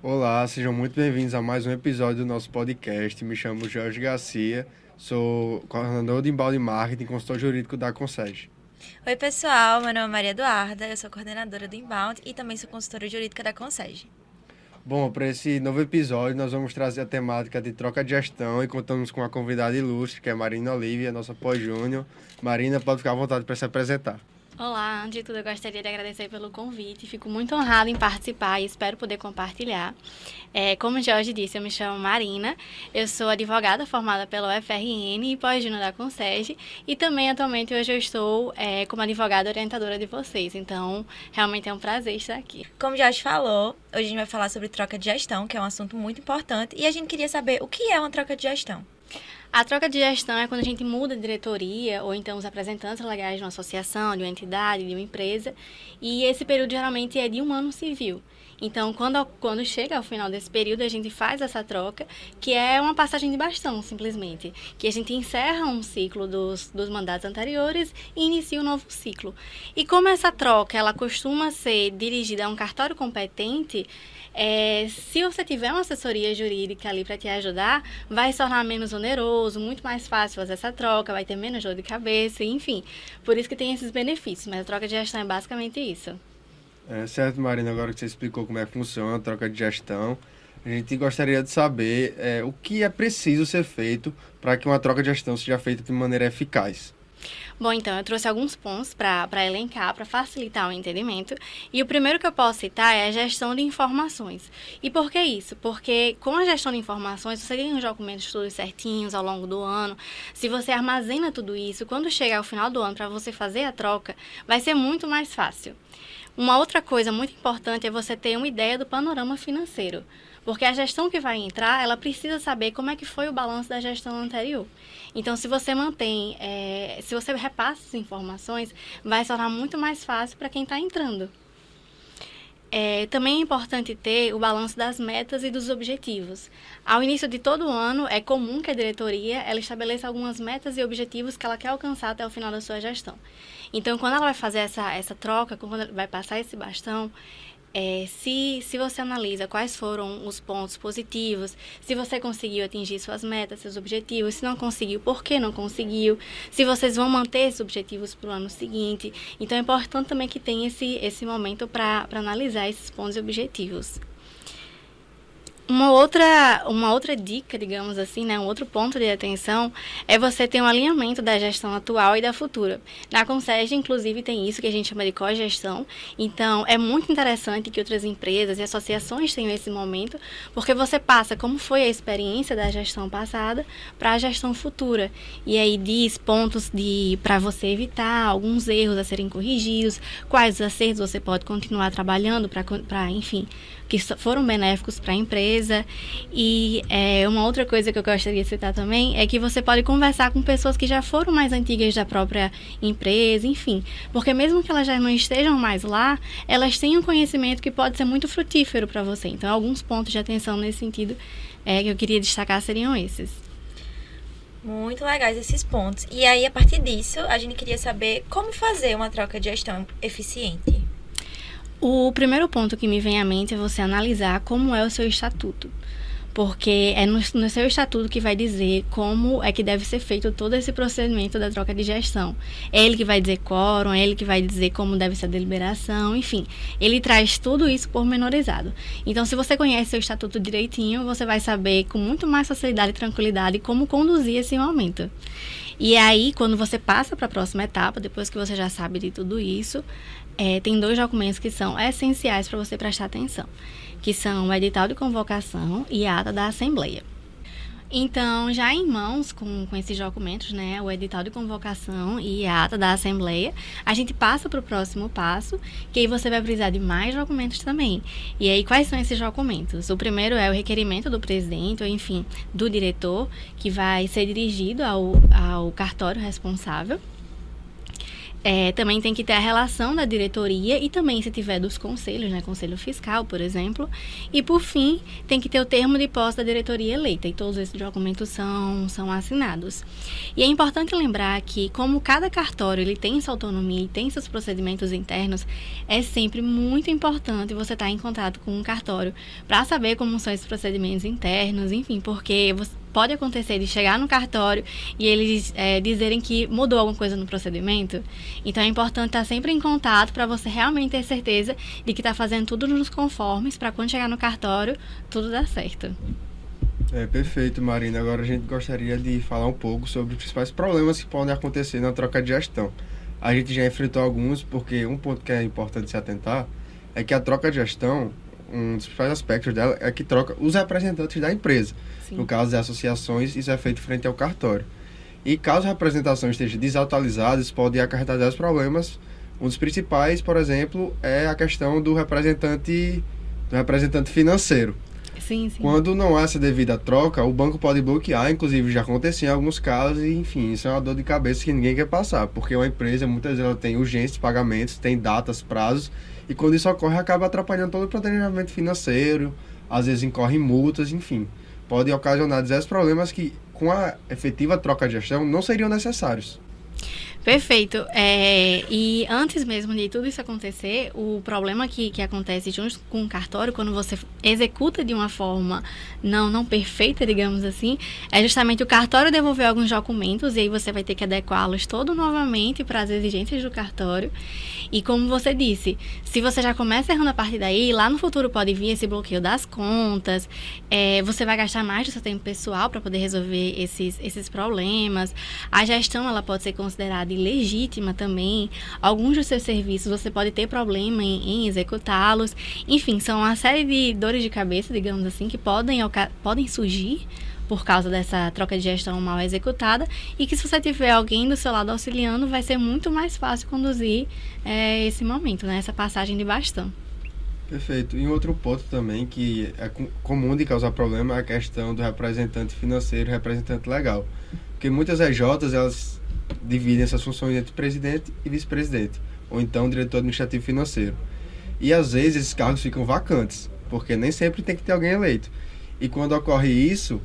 Olá, sejam muito bem-vindos a mais um episódio do nosso podcast. Me chamo Jorge Garcia, sou coordenador de embalde marketing e consultor jurídico da Concege. Oi, pessoal. Meu nome é Maria Eduarda, eu sou coordenadora do Inbound e também sou consultora jurídica da Concege. Bom, para esse novo episódio, nós vamos trazer a temática de troca de gestão e contamos com uma convidada ilustre, que é Marina Olivia, nossa pós-júnior. Marina, pode ficar à vontade para se apresentar. Olá, antes de tudo eu gostaria de agradecer pelo convite, fico muito honrada em participar e espero poder compartilhar. Como o Jorge disse, eu me chamo Marina, eu sou advogada formada pela UFRN e pós-júnior da Concege e também atualmente hoje eu estou como advogada orientadora de vocês, então realmente é um prazer estar aqui. Como o Jorge falou, hoje a gente vai falar sobre troca de gestão, que é um assunto muito importante, e a gente queria saber o que é uma troca de gestão. A troca de gestão é quando a gente muda a diretoria ou então os representantes legais de uma associação, de uma entidade, de uma empresa, e esse período geralmente é de um ano civil. Então, quando chega ao final desse período, a gente faz essa troca, que é uma passagem de bastão, simplesmente. Que a gente encerra um ciclo dos mandatos anteriores e inicia um novo ciclo. E como essa troca, ela costuma ser dirigida a um cartório competente, se você tiver uma assessoria jurídica ali para te ajudar, vai se tornar menos oneroso, muito mais fácil fazer essa troca, vai ter menos dor de cabeça, enfim. Por isso que tem esses benefícios, mas a troca de gestão é basicamente isso. Certo, Marina, agora que você explicou como é que funciona a troca de gestão, a gente gostaria de saber o que é preciso ser feito para que uma troca de gestão seja feita de maneira eficaz. Bom, então, eu trouxe alguns pontos para elencar, para facilitar o entendimento. E o primeiro que eu posso citar é a gestão de informações. E por que isso? Porque com a gestão de informações, você tem os documentos todos certinhos ao longo do ano. Se você armazena tudo isso, quando chegar ao final do ano para você fazer a troca, vai ser muito mais fácil. Uma outra coisa muito importante é você ter uma ideia do panorama financeiro. Porque a gestão que vai entrar, ela precisa saber como é que foi o balanço da gestão anterior. Então, se você se você repassa essas informações, vai se tornar muito mais fácil para quem está entrando. Também é importante ter o balanço das metas e dos objetivos. Ao início de todo ano, é comum que a diretoria ela estabeleça algumas metas e objetivos que ela quer alcançar até o final da sua gestão. Então, quando ela vai fazer essa troca, quando ela vai passar esse bastão, se você analisa quais foram os pontos positivos, se você conseguiu atingir suas metas, seus objetivos, se não conseguiu, por que não conseguiu, se vocês vão manter esses objetivos para o ano seguinte. Então, é importante também que tenha esse momento para analisar esses pontos e objetivos. Uma outra dica, digamos assim, né, um outro ponto de atenção é você ter um alinhamento da gestão atual e da futura. Na Concege, inclusive, tem isso que a gente chama de cogestão. Então, é muito interessante que outras empresas e associações tenham esse momento, porque você passa como foi a experiência da gestão passada para a gestão futura. E aí diz pontos para você evitar alguns erros a serem corrigidos, quais acertos você pode continuar trabalhando para enfim, que foram benéficos para a empresa. E uma outra coisa que eu gostaria de citar também é que você pode conversar com pessoas que já foram mais antigas da própria empresa, enfim. Porque mesmo que elas já não estejam mais lá, elas têm um conhecimento que pode ser muito frutífero para você. Então, alguns pontos de atenção nesse sentido que eu queria destacar seriam esses. Muito legais esses pontos. E aí, a partir disso, a gente queria saber como fazer uma troca de gestão eficiente. O primeiro ponto que me vem à mente é você analisar como é o seu estatuto, porque é no seu estatuto que vai dizer como é que deve ser feito todo esse procedimento da troca de gestão. É ele que vai dizer quórum, é ele que vai dizer como deve ser a deliberação, enfim. Ele traz tudo isso pormenorizado. Então, se você conhece seu estatuto direitinho, você vai saber com muito mais facilidade e tranquilidade como conduzir esse momento. E aí, quando você passa para a próxima etapa, depois que você já sabe de tudo isso, tem 2 documentos que são essenciais para você prestar atenção, que são o edital de convocação e a ata da Assembleia. Então, já em mãos com esses documentos, né, o edital de convocação e a ata da Assembleia, a gente passa para o próximo passo, que aí você vai precisar de mais documentos também. E aí, quais são esses documentos? O primeiro é o requerimento do presidente, ou enfim, do diretor, que vai ser dirigido ao cartório responsável. Também tem que ter a relação da diretoria e também, se tiver, dos conselhos, né? Conselho fiscal, por exemplo. E, por fim, tem que ter o termo de posse da diretoria eleita. E todos esses documentos são assinados. E é importante lembrar que, como cada cartório ele tem sua autonomia e tem seus procedimentos internos, é sempre muito importante você estar em contato com um cartório para saber como são esses procedimentos internos, enfim, porque pode acontecer de chegar no cartório e eles dizerem que mudou alguma coisa no procedimento. Então, é importante estar sempre em contato para você realmente ter certeza de que está fazendo tudo nos conformes para quando chegar no cartório, tudo dar certo. Perfeito, Marina. Agora a gente gostaria de falar um pouco sobre os principais problemas que podem acontecer na troca de gestão. A gente já enfrentou alguns, porque um ponto que é importante se atentar é que a troca de gestão, um dos principais aspectos dela é que troca os representantes da empresa. Sim. No caso das associações, isso é feito frente ao cartório. E caso a representação esteja desatualizada, isso pode acarretar vários problemas. Um dos principais, por exemplo, é a questão do representante financeiro. Sim, sim. Quando não há essa devida troca, o banco pode bloquear, inclusive já aconteceu em alguns casos, e enfim, isso é uma dor de cabeça que ninguém quer passar, porque uma empresa, muitas vezes, ela tem urgências de pagamentos, tem datas, prazos, e quando isso ocorre, acaba atrapalhando todo o planejamento financeiro, às vezes incorre multas, enfim. Pode ocasionar diversos problemas que, com a efetiva troca de gestão, não seriam necessários. Perfeito. E antes mesmo de tudo isso acontecer, o problema que acontece junto com o cartório, quando você executa de uma forma não perfeita, digamos assim, é justamente o cartório devolver alguns documentos e aí você vai ter que adequá-los todo novamente para as exigências do cartório. E como você disse, se você já começa errando a partir daí, lá no futuro pode vir esse bloqueio das contas, você vai gastar mais do seu tempo pessoal para poder resolver esses problemas. A gestão ela pode ser considerada ilegítima também. Alguns dos seus serviços você pode ter problema em executá-los. Enfim, são uma série de dores de cabeça, digamos assim, que podem surgir por causa dessa troca de gestão mal executada e que se você tiver alguém do seu lado auxiliando, vai ser muito mais fácil conduzir esse momento, né? Essa passagem de bastão. Perfeito. E um outro ponto também que é comum de causar problema é a questão do representante financeiro e representante legal. Porque muitas EJs, elas dividem essas funções entre presidente e vice-presidente, ou então diretor administrativo financeiro. E às vezes esses cargos ficam vacantes, porque nem sempre tem que ter alguém eleito. E quando ocorre isso,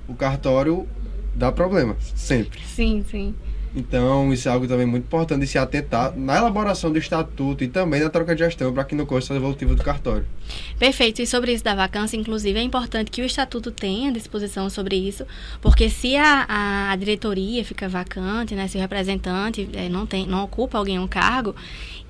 o cartório dá problema, sempre. Sim, sim. Então, isso é algo também muito importante de se atentar na elaboração do estatuto e também na troca de gestão para que não ocorra essa devolutiva do cartório. Perfeito. E sobre isso da vacância, inclusive, é importante que o estatuto tenha disposição sobre isso, porque se a diretoria fica vacante, né, se o representante não ocupa alguém um cargo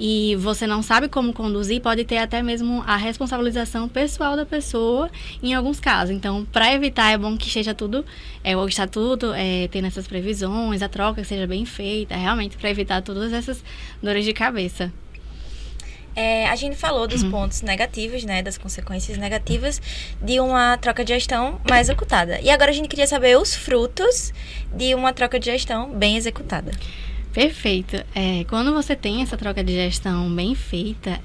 e você não sabe como conduzir, pode ter até mesmo a responsabilização pessoal da pessoa em alguns casos. Então, para evitar, é bom que esteja tudo, o estatuto tendo essas previsões, a troca seja bem feita, realmente para evitar todas essas dores de cabeça. A gente falou dos pontos negativos, né, das consequências negativas de uma troca de gestão mal executada. E agora a gente queria saber os frutos de uma troca de gestão bem executada. Perfeito. Quando você tem essa troca de gestão bem feita,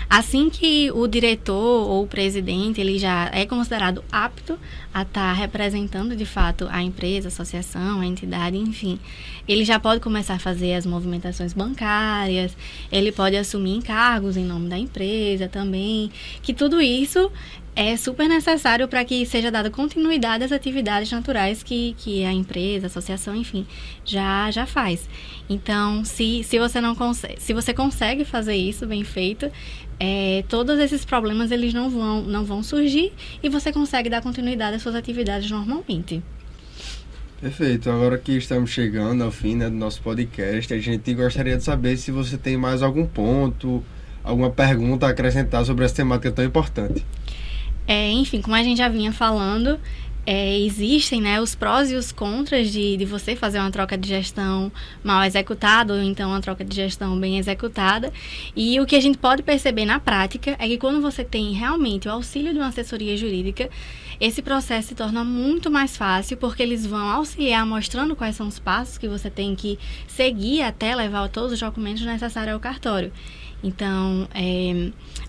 assim que o diretor ou o presidente ele já é considerado apto a estar representando de fato a empresa, a associação, a entidade, enfim, ele já pode começar a fazer as movimentações bancárias, ele pode assumir encargos em nome da empresa também, que tudo isso é super necessário para que seja dada continuidade às atividades naturais que a empresa, a associação, enfim, já faz. Então, se você consegue fazer isso bem feito, todos esses problemas eles não vão surgir e você consegue dar continuidade às suas atividades normalmente. Perfeito. Agora que estamos chegando ao fim, né, do nosso podcast, a gente gostaria de saber se você tem mais algum ponto, alguma pergunta a acrescentar sobre essa temática tão importante. Enfim, como a gente já vinha falando, existem, né, os prós e os contras de você fazer uma troca de gestão mal executada ou então uma troca de gestão bem executada. E o que a gente pode perceber na prática é que quando você tem realmente o auxílio de uma assessoria jurídica, esse processo se torna muito mais fácil porque eles vão auxiliar mostrando quais são os passos que você tem que seguir até levar todos os documentos necessários ao cartório. Então,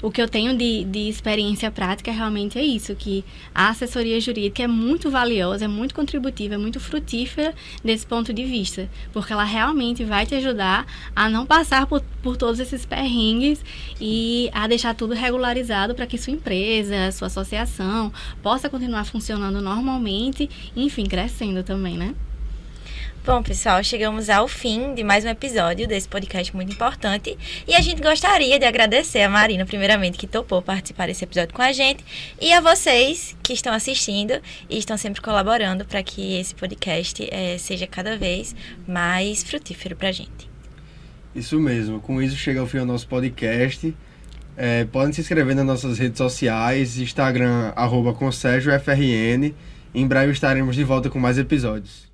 o que eu tenho de experiência prática realmente é isso, que a assessoria jurídica é muito valiosa, é muito contributiva, é muito frutífera desse ponto de vista, porque ela realmente vai te ajudar a não passar por todos esses perrengues e a deixar tudo regularizado para que sua empresa, sua associação possa continuar funcionando normalmente e, enfim, crescendo também, né? Bom, pessoal, chegamos ao fim de mais um episódio desse podcast muito importante e a gente gostaria de agradecer a Marina, primeiramente, que topou participar desse episódio com a gente, e a vocês que estão assistindo e estão sempre colaborando para que esse podcast seja cada vez mais frutífero para a gente. Isso mesmo, com isso chega ao fim o nosso podcast. Podem se inscrever nas nossas redes sociais, Instagram, @consergiofrn. Em breve estaremos de volta com mais episódios.